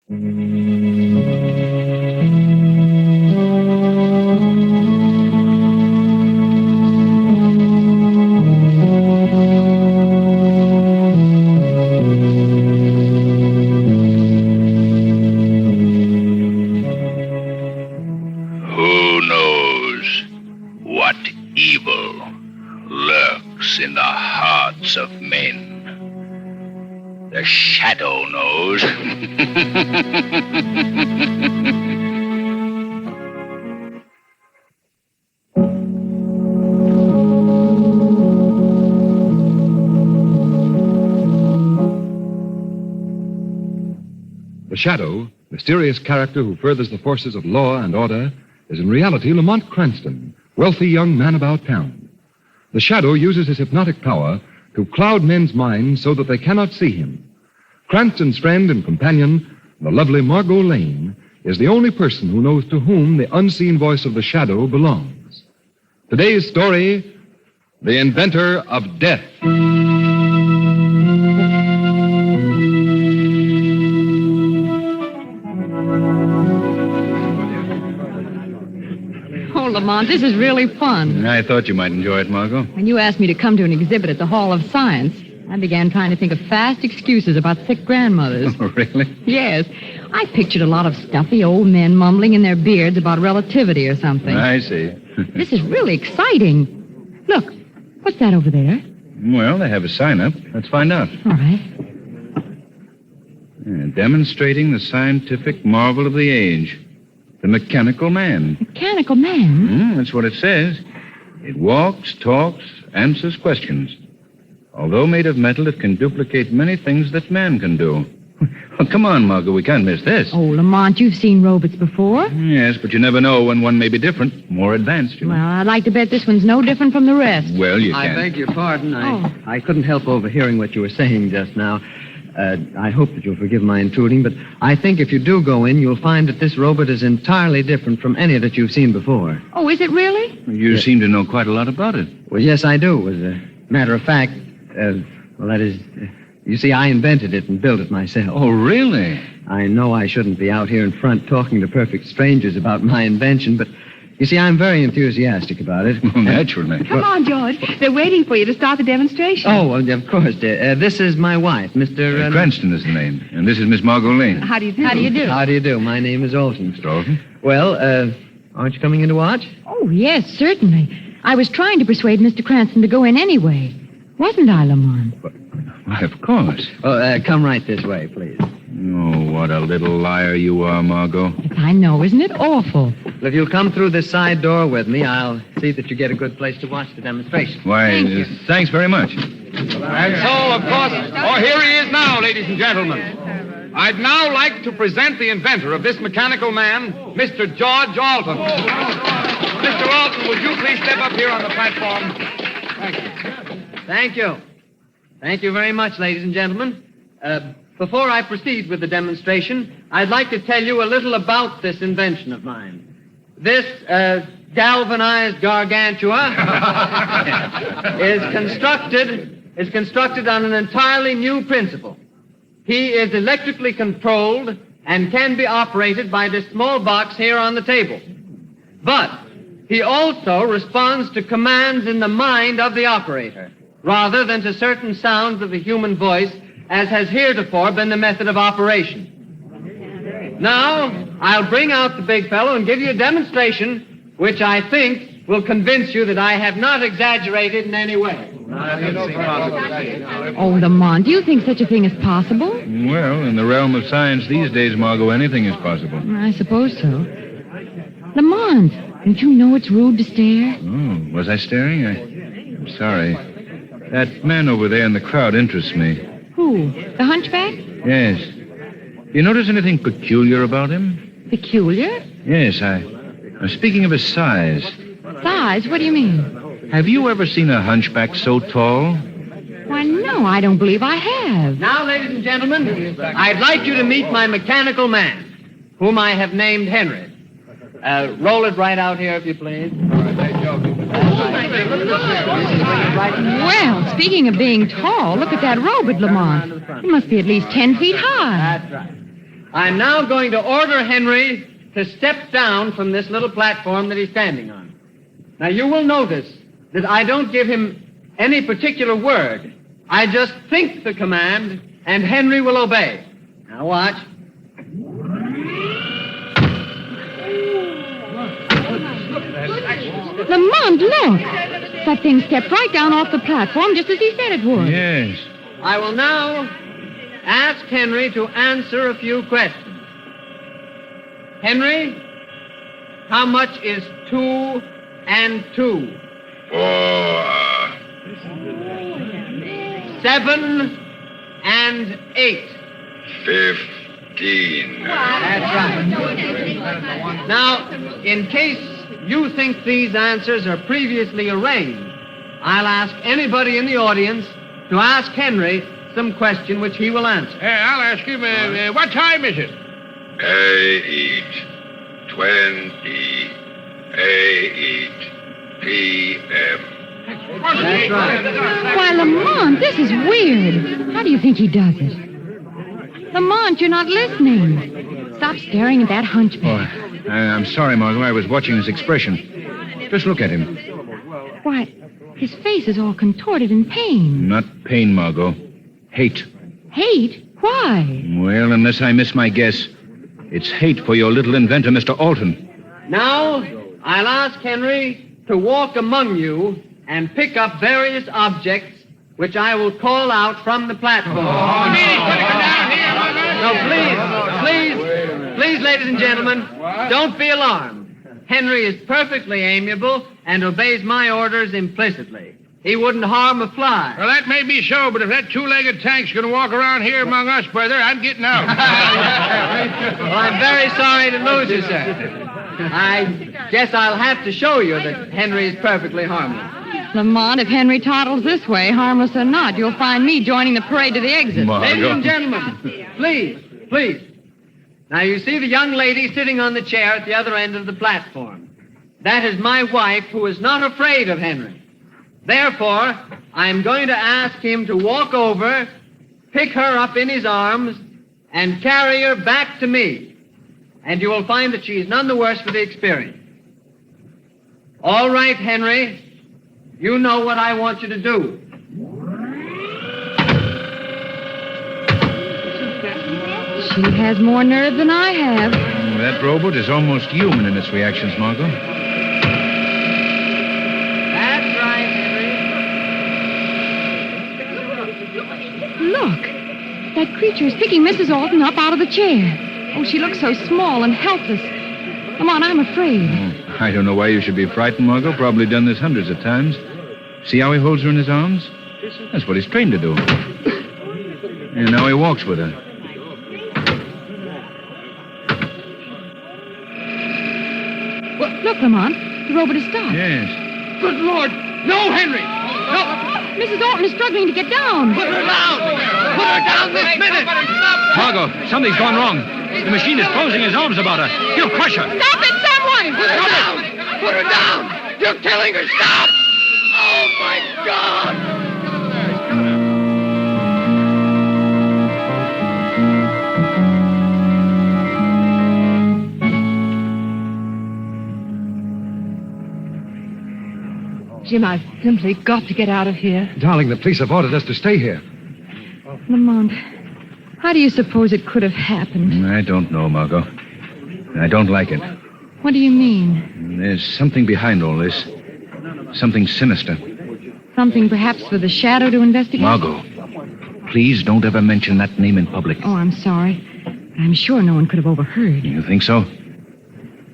Who knows what evil lurks in the hearts of men? The shadow knows. The Shadow, mysterious character who furthers the forces of law and order, is in reality Lamont Cranston, wealthy young man about town. The Shadow uses his hypnotic power to cloud men's minds so that they cannot see him. Cranston's friend and companion, the lovely Margot Lane, is the only person who knows to whom the unseen voice of the Shadow belongs. Today's story, The Inventor of Death. Lamont, this is really fun. I thought you might enjoy it, Margot. When you asked me to come to an exhibit at the Hall of Science, I began trying to think of fast excuses about sick grandmothers. Oh, really? Yes. I pictured a lot of stuffy old men mumbling in their beards about relativity or something. I see. This is really exciting. Look, what's that over there? Well, they have a sign up. Let's find out. All right. Demonstrating the scientific marvel of the age. The mechanical man. Mechanical man? That's what it says. It walks, talks, answers questions. Although made of metal, it can duplicate many things that man can do. Well, come on, Margot, we can't miss this. Oh, Lamont, you've seen robots before? Yes, but you never know when one may be different, more advanced, you know. Well, I'd like to bet this one's no different from the rest. Well, you I can't. beg your pardon. I couldn't help overhearing what you were saying just now. I hope that you'll forgive my intruding, but I think if you do go in, you'll find that this robot is entirely different from any that you've seen before. Oh, is it really? You seem to know quite a lot about it. Well, yes, I do. As a matter of fact, that is, you see, I invented it and built it myself. Oh, really? I know I shouldn't be out here in front talking to perfect strangers about my invention, but you see, I'm very enthusiastic about it. Well, naturally. Come on, George. They're waiting for you to start the demonstration. Oh, well, of course, dear. This is my wife, Mr. Cranston is the name, and this is Miss Margot Lane. How do you do? How do you do? How do you do? My name is Olson. Mr. Olson? Well, aren't you coming in to watch? Oh, yes, certainly. I was trying to persuade Mr. Cranston to go in anyway. Wasn't I, Lamont? Why, of course. Oh, come right this way, please. Oh, what a little liar you are, Margot. Yes, I know. Isn't it awful? If you'll come through this side door with me, I'll see that you get a good place to watch the demonstration. Why, thanks very much. And so, of course, here he is now, ladies and gentlemen. I'd now like to present the inventor of this mechanical man, Mr. George Alton. Mr. Alton, would you please step up here on the platform? Thank you. Thank you. Thank you very much, ladies and gentlemen. Before I proceed with the demonstration, I'd like to tell you a little about this invention of mine. This galvanized gargantua is constructed on an entirely new principle. He is electrically controlled and can be operated by this small box here on the table. But he also responds to commands in the mind of the operator, rather than to certain sounds of the human voice, as has heretofore been the method of operation. Now, I'll bring out the big fellow and give you a demonstration which I think will convince you that I have not exaggerated in any way. Oh, Lamont, do you think such a thing is possible? Well, in the realm of science these days, Margot, anything is possible. I suppose so. Lamont, don't you know it's rude to stare? Oh, was I staring? I'm sorry. That man over there in the crowd interests me. Who? The hunchback? Yes. You notice anything peculiar about him? Peculiar? Yes, I'm speaking of his size. Size? What do you mean? Have you ever seen a hunchback so tall? Why, no, I don't believe I have. Now, ladies and gentlemen, I'd like you to meet my mechanical man, whom I have named Henry. Roll it right out here, if you please. Well, speaking of being tall, look at that robot, Lamont. It must be at least 10 feet high. That's right. I'm now going to order Henry to step down from this little platform that he's standing on. Now, you will notice that I don't give him any particular word. I just think the command, and Henry will obey. Now, watch. Lamont, look. That thing stepped right down off the platform just as he said it would. Yes. I will now ask Henry to answer a few questions. Henry, how much is 2 and 2? 4. 7 and 8. 15. That's right. Now, in case you think these answers are previously arranged, I'll ask anybody in the audience to ask Henry some question which he will answer. I'll ask him, what time is it? 8:20 p.m. That's right. Why, Lamont, this is weird. How do you think he does it? Lamont, you're not listening. Stop staring at that hunchback. Oh, I'm sorry, Margot. I was watching his expression. Just look at him. Why, his face is all contorted in pain. Not pain, Margot. Hate. Hate? Why? Well, unless I miss my guess, it's hate for your little inventor, Mr. Alton. Now, I'll ask Henry to walk among you and pick up various objects which I will call out from the platform. No, please, ladies and gentlemen, don't be alarmed. Henry is perfectly amiable and obeys my orders implicitly. He wouldn't harm a fly. Well, that may be so, but if that two-legged tank's going to walk around here among us, brother, I'm getting out. Well, I'm very sorry to lose you, sir. I guess I'll have to show you that Henry is perfectly harmless. Lamont, if Henry toddles this way, harmless or not, you'll find me joining the parade to the exit. Ladies and gentlemen, please. Now, you see the young lady sitting on the chair at the other end of the platform. That is my wife, who is not afraid of Henry. Therefore, I'm going to ask him to walk over, pick her up in his arms, and carry her back to me. And you will find that she is none the worse for the experience. All right, Henry. You know what I want you to do. She has more nerve than I have. That robot is almost human in its reactions, Margot. That's right, Henry. Look. That creature is picking Mrs. Alton up out of the chair. Oh, she looks so small and helpless. Lamont, I'm afraid. I don't know why you should be frightened, Margot. Probably done this hundreds of times. See how he holds her in his arms? That's what he's trained to do. And now he walks with her. Look, Lamont. The robot has stopped. Yes. Good Lord! No, Henry! No! Mrs. Alton is struggling to get down. Put her down! Put her down this minute! Margot, something's gone wrong. The machine is closing his arms about her. He'll crush her. Stop it, someone! Put her down! Put her down! You're killing her! Stop! Oh, my God! Jim, I've simply got to get out of here. Darling, the police have ordered us to stay here. Lamont, how do you suppose it could have happened? I don't know, Margot. I don't like it. What do you mean? There's something behind all this. Something sinister. Something perhaps for the Shadow to investigate? Margot, please don't ever mention that name in public. Oh, I'm sorry. I'm sure no one could have overheard. You think so?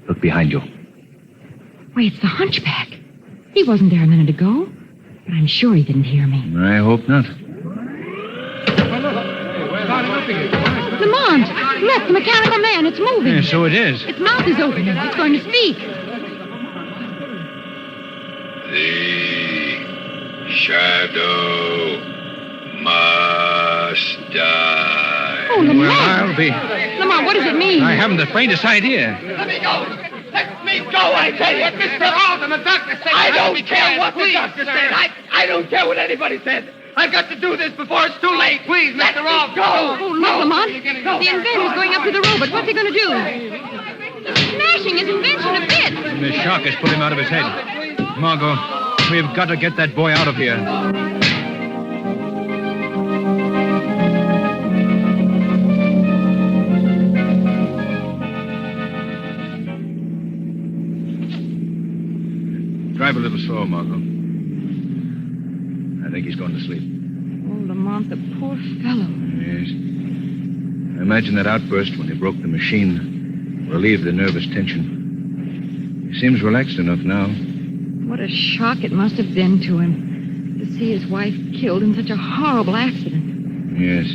Look behind you. Wait, it's the hunchback. He wasn't there a minute ago, but I'm sure he didn't hear me. I hope not. Lamont, look, the mechanical man, it's moving. Yeah, so it is. Its mouth is open. It's going to speak. The shadow must die. Oh, Lamont. Well, I'll be... Lamont, what does it mean? I haven't the faintest idea. Let me go! Let me go, I tell you! Mr. Alton, the doctor said... I don't care what the doctor said! I don't care what anybody said! I've got to do this before it's too late. Please, Mr. Rolfe, go. Oh, look, Lamont. The inventor's going up to the robot. What's he going to do? He's smashing his invention to bits. The shock has put him out of his head. Margot, we've got to get that boy out of here. Drive a little slower, Margot. I think he's going to sleep. Oh, Lamont, the poor fellow. Yes. I imagine that outburst when he broke the machine relieved the nervous tension. He seems relaxed enough now. What a shock it must have been to him to see his wife killed in such a horrible accident. Yes.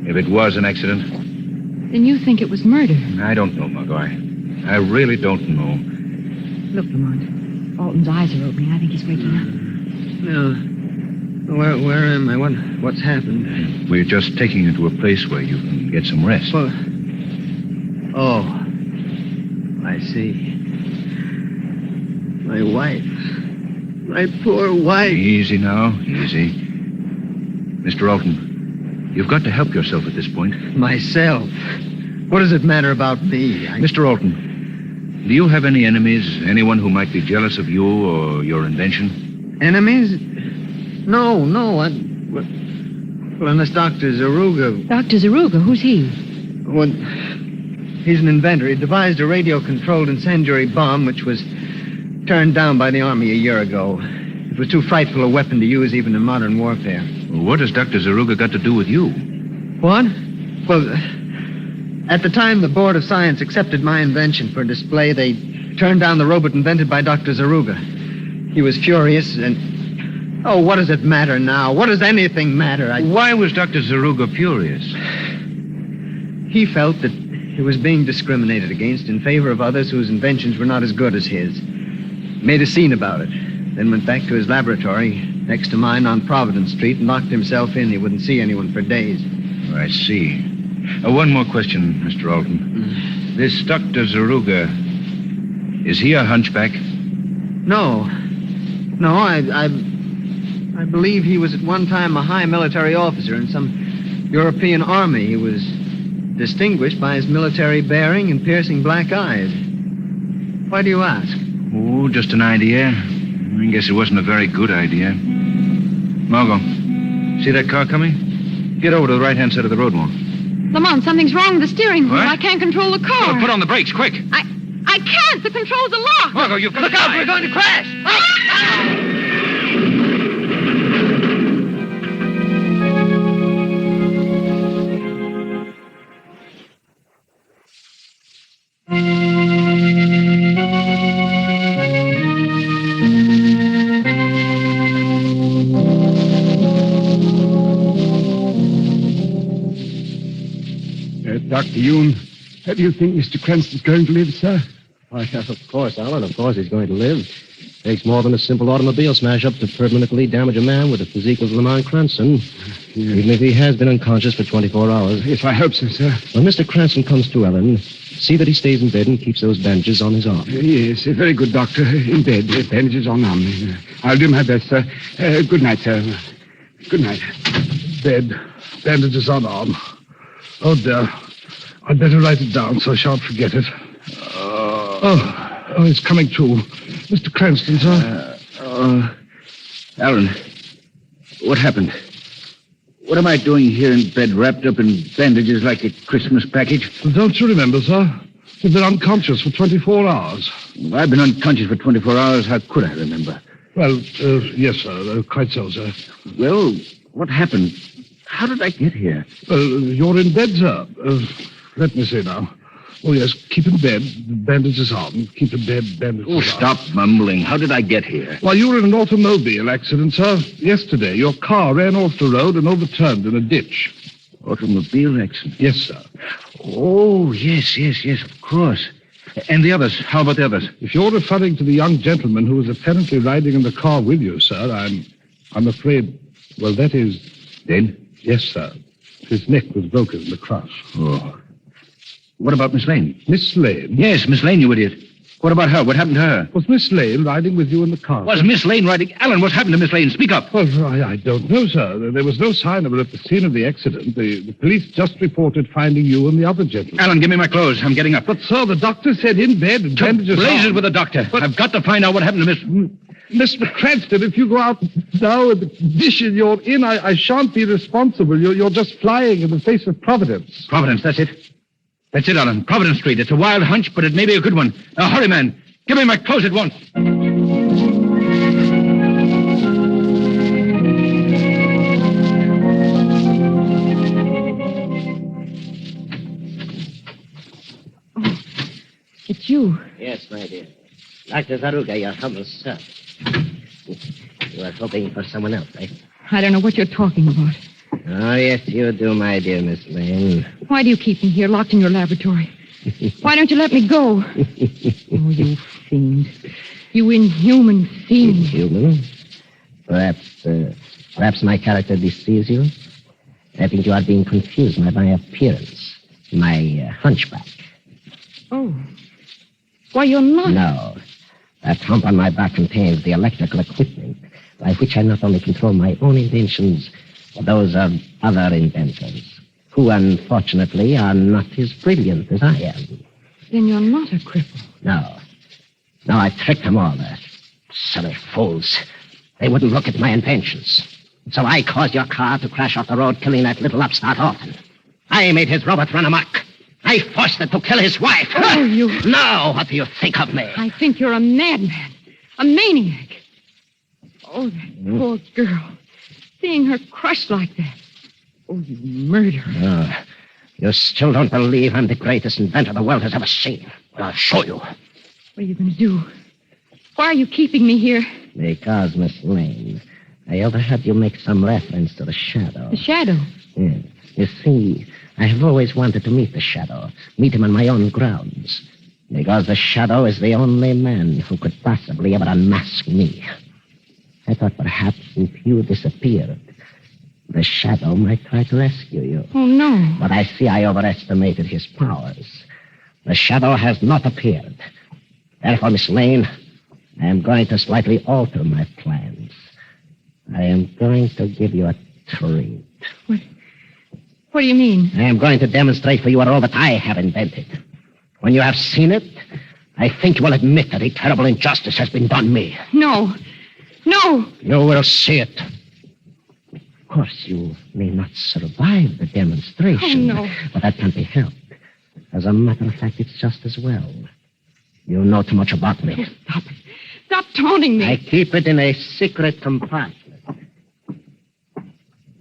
If it was an accident. Then you think it was murder. I don't know, Margot. I really don't know. Look, Lamont. Alton's eyes are opening. I think he's waking up. No. Where am I? What's happened? We're just taking you to a place where you can get some rest. Well, oh, I see. My wife. My poor wife. Easy now. Easy. Mr. Alton, you've got to help yourself at this point. Myself? What does it matter about me? Mr. Alton, do you have any enemies? Anyone who might be jealous of you or your invention? Enemies? No. Well, unless Dr. Zaruga... Dr. Zaruga? Who's he? Well, he's an inventor. He devised a radio-controlled incendiary bomb which was turned down by the Army a year ago. It was too frightful a weapon to use even in modern warfare. Well, what has Dr. Zaruga got to do with you? What? Well, at the time the Board of Science accepted my invention for display, they turned down the robot invented by Dr. Zaruga. He was furious and... Oh, what does it matter now? What does anything matter? Why was Dr. Zaruga furious? He felt that he was being discriminated against in favor of others whose inventions were not as good as his. Made a scene about it. Then went back to his laboratory next to mine on Providence Street and locked himself in. He wouldn't see anyone for days. I see. One more question, Mr. Alton. This Dr. Zaruga, is he a hunchback? No, I believe he was at one time a high military officer in some European army. He was distinguished by his military bearing and piercing black eyes. Why do you ask? Oh, just an idea. I guess it wasn't a very good idea. Margot, see that car coming? Get over to the right-hand side of the road more. Lamont, something's wrong with the steering wheel. What? I can't control the car. Put on the brakes, quick. I can't. The controls are locked. Margot, you've got to Look out, drive. we're going to crash! Dr. Yoon, how do you think Mr. Cranston's going to live, sir? Why, of course, Alan. Of course he's going to live. Takes more than a simple automobile smash-up to permanently damage a man with a physique of Lamont Cranston. Even if he has been unconscious for 24 hours. Yes, I hope so, sir. When Mr. Cranston comes to, Ellen, see that he stays in bed and keeps those bandages on his arm. Yes, very good, Doctor. In bed, bandages on arm. I'll do my best, sir. Good night, sir. Good night. Bed, bandages on arm. Oh, dear. I'd better write it down so I shan't forget it. Oh, it's coming true. Mr. Cranston, sir. Alan, what happened? What am I doing here in bed wrapped up in bandages like a Christmas package? Well, don't you remember, sir? You've been unconscious for 24 hours. I've been unconscious for 24 hours. How could I remember? Well, yes, sir. Quite so, sir. Well, what happened? How did I get here? You're in bed, sir. Let me see now. Oh, yes, keep in bed. Bandages on. Keep in bed, bandages on. Oh, stop mumbling. How did I get here? Well, you were in an automobile accident, sir. Yesterday, your car ran off the road and overturned in a ditch. Automobile accident? Yes, sir. Oh, yes, of course. And the others? How about the others? If you're referring to the young gentleman who was apparently riding in the car with you, sir, I'm afraid, well, that is... Dead? Yes, sir. His neck was broken in the crush. Oh. What about Miss Lane? Miss Lane? Yes, Miss Lane, you idiot. What about her? What happened to her? Was Miss Lane riding with you in the car? Was Miss Lane riding? Alan, what happened to Miss Lane? Speak up. Well, I don't know, sir. There was no sign of her at the scene of the accident. The police just reported finding you and the other gentleman. Alan, give me my clothes. I'm getting up. But, sir, the doctor said in bed and bandages Blazes on. with the doctor. But I've got to find out what happened to Miss... Mr. Cranston, if you go out now with the condition you're in, I shan't be responsible. You're just flying in the face of Providence. Providence, that's it. That's it, Alan. Providence Street. It's a wild hunch, but it may be a good one. Now, hurry, man. Give me my clothes at once. It's you. Yes, my dear. Dr. Zaruga, your humble servant. You are hoping for someone else, eh? I don't know what you're talking about. Oh, yes, you do, my dear Miss Lane. Why do you keep me here, locked in your laboratory? Why don't you let me go? Oh, you fiend. You inhuman fiend. Inhuman? Perhaps my character deceives you. I think you are being confused by my appearance. My hunchback. Oh. Why, you're not. No. That hump on my back contains the electrical equipment by which I not only control my own inventions, but those of other inventors, who unfortunately are not as brilliant as I am. Then you're not a cripple. No. No, I tricked them all. Silly fools. They wouldn't look at my inventions. So I caused your car to crash off the road, killing that little upstart Alton. I made his robot run amok. I forced it to kill his wife. Oh, you... Now, what do you think of me? I think you're a madman. A maniac. Oh, that poor girl. Seeing her crushed like that. Oh, you murderer. Oh, you still don't believe I'm the greatest inventor the world has ever seen. Well, I'll show you. What are you going to do? Why are you keeping me here? Because, Miss Lane, I overheard you make some reference to the Shadow. The Shadow? Yes. You see, I have always wanted to meet the Shadow, meet him on my own grounds, because the Shadow is the only man who could possibly ever unmask me. I thought perhaps if you disappeared, the Shadow might try to rescue you. Oh, no. But I see I overestimated his powers. The Shadow has not appeared. Therefore, Miss Lane, I am going to slightly alter my plans. I am going to give you a treat. What do you mean? I am going to demonstrate for you a robot I have invented. When you have seen it, I think you will admit that a terrible injustice has been done me. No. No. You will see it. Of course, you may not survive the demonstration. Oh, no. But that can't be helped. As a matter of fact, it's just as well. You know too much about me. Oh, stop it. Stop taunting me. I keep it in a secret compartment.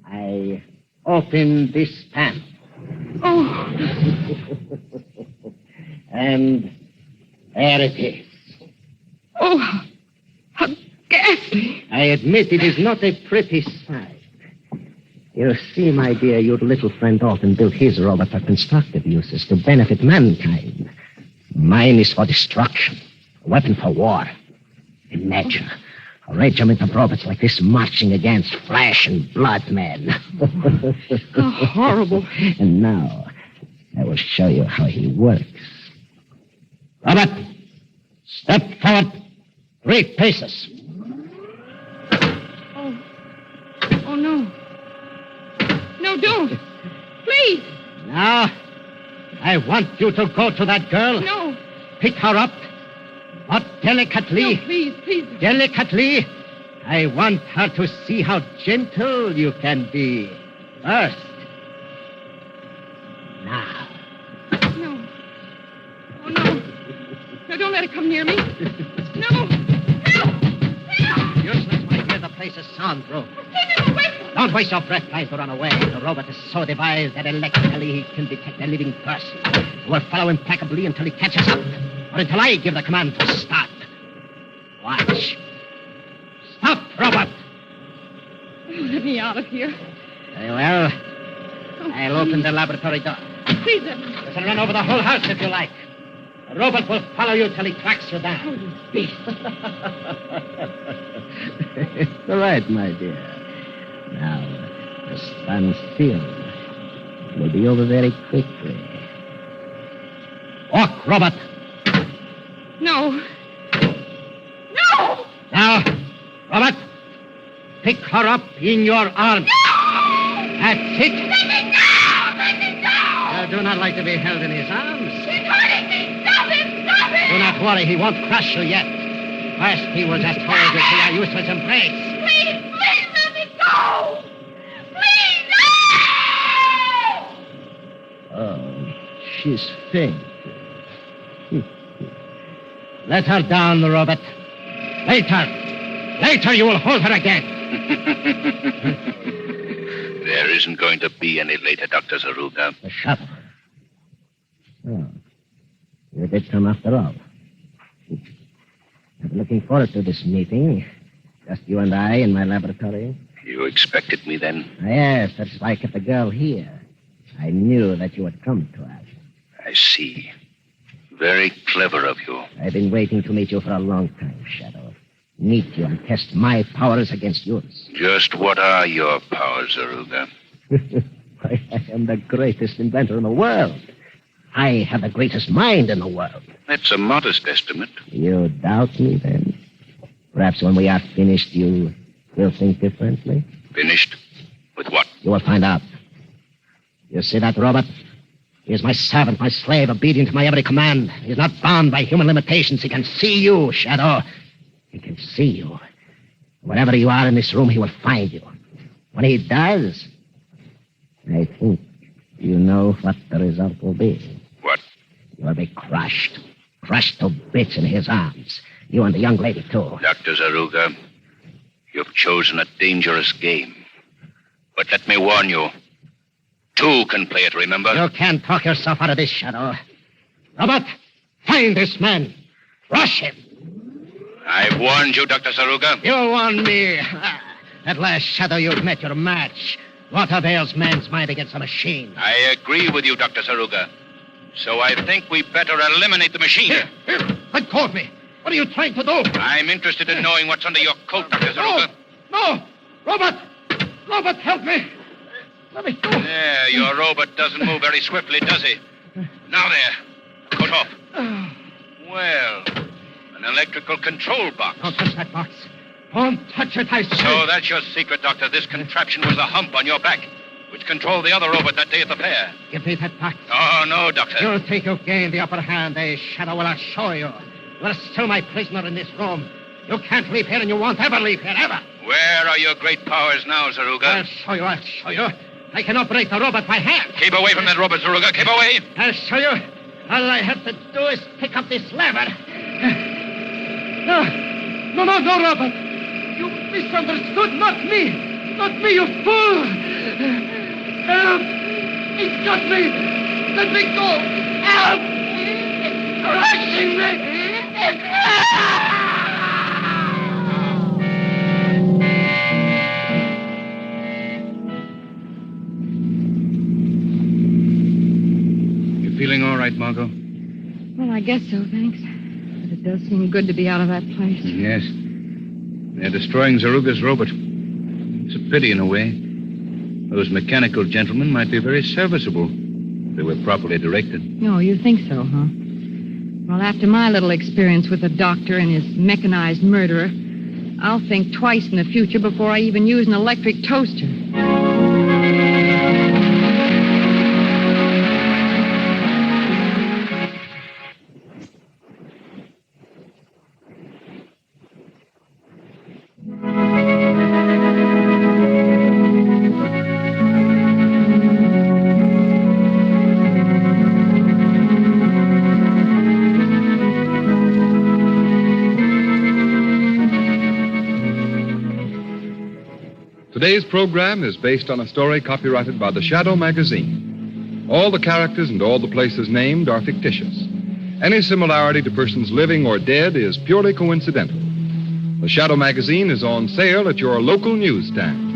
I open this panel. Oh. And there it is. Oh, how ghastly. I admit it is not a pretty sight. You see, my dear, your little friend Alton built his robot for constructive uses to benefit mankind. Mine is for destruction, a weapon for war. Imagine a regiment of robots like this marching against flesh and blood men. How horrible. And now, I will show you how he works. Robot, step forward 3 paces. Oh, no. No, don't. Please. Now, I want you to go to that girl. No. Pick her up. But delicately. No, please. Delicately. I want her to see how gentle you can be. First. Now. No. Oh, no. No, don't let her come near me. No. Help! Useless, my dear. The place is soundproof. Take him away. Don't waste your breath trying to run away. The robot is so devised that electrically he can detect a living person. You will follow implacably until he catches up. Or until I give the command to stop. Watch. Stop, robot. Oh, let me out of here. Very well. I'll open the laboratory door. Please, let me. You can run over the whole house if you like. The robot will follow you till he tracks you down. Oh, you beast. It's all right, my dear. Now, just stand still. We'll be over very quickly. Walk, robot. No. No! Now, Robert, pick her up in your arms. No! That's it. Let me go! Let me go! I do not like to be held in his arms. He's hurting me! Stop him! Stop him! Do not worry, he won't crush you yet. First, he will just hold you to our useless embrace. Please let me go! Please, no! Oh, she's faint. Let her down, Robert. Later you will hold her again. There isn't going to be any later, Dr. Zaruga. The shadow. Oh, you did come after all. I'm looking forward to this meeting. Just you and I in my laboratory. You expected me then? Yes, that's why I kept the girl here. I knew that you would come to us. I see. Very clever of you. I've been waiting to meet you for a long time, Shadow. Meet you and test my powers against yours. Just what are your powers, Zaruga? I am the greatest inventor in the world. I have the greatest mind in the world. That's a modest estimate. You doubt me, then? Perhaps when we are finished, you will think differently? Finished? With what? You will find out. You see that, Robert? He is my servant, my slave, obedient to my every command. He is not bound by human limitations. He can see you, Shadow. He can see you. Wherever you are in this room, he will find you. When he does, I think you know what the result will be. What? You will be crushed. Crushed to bits in his arms. You and the young lady, too. Dr. Zaruga, you've chosen a dangerous game. But let me warn you, two can play it, remember? You can't talk yourself out of this, Shadow. Robert, find this man. Rush him. I've warned you, Dr. Zaruga. You warned me. At last, Shadow, you've met your match. What avails man's mind against a machine? I agree with you, Dr. Zaruga. So I think we better eliminate the machine. Here, let go of me. What are you trying to do? I'm interested in knowing what's under your coat, Dr. Zaruga. No! Robert, help me! Let me go. There, your robot doesn't move very swiftly, does he? Now there. Coat off. Well, an electrical control box. Don't touch that box. Don't touch it, I say. So that's your secret, Doctor. This contraption was a hump on your back, which controlled the other robot that day at the fair. Give me that box. Oh, no, Doctor. You'll think you've gained the upper hand, Shadow. Well, I'll show you. You are still my prisoner in this room. You can't leave here, and you won't ever leave here, ever. Where are your great powers now, Zaruga? I'll show you. I can operate the robot by hand. Keep away from that robot, Zaruga. Keep away. I'll show you. All I have to do is pick up this lever. No, Robert. You misunderstood. Not me. Not me, you fool. Help. He's got me. Let me go. Help. It's crushing me. Feeling all right, Margot? Well, I guess so, thanks. But it does seem good to be out of that place. Yes. They're destroying Zaruga's robot. It's a pity in a way. Those mechanical gentlemen might be very serviceable if they were properly directed. No, you think so, huh? Well, after my little experience with the doctor and his mechanized murderer, I'll think twice in the future before I even use an electric toaster. Today's program is based on a story copyrighted by the Shadow magazine. All the characters and all the places named are fictitious. Any similarity to persons living or dead is purely coincidental. The Shadow magazine is on sale at your local newsstand.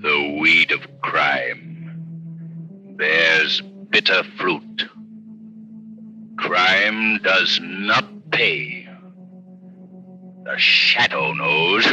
The weed of crime bears bitter fruit. Crime does not pay. The shadow knows.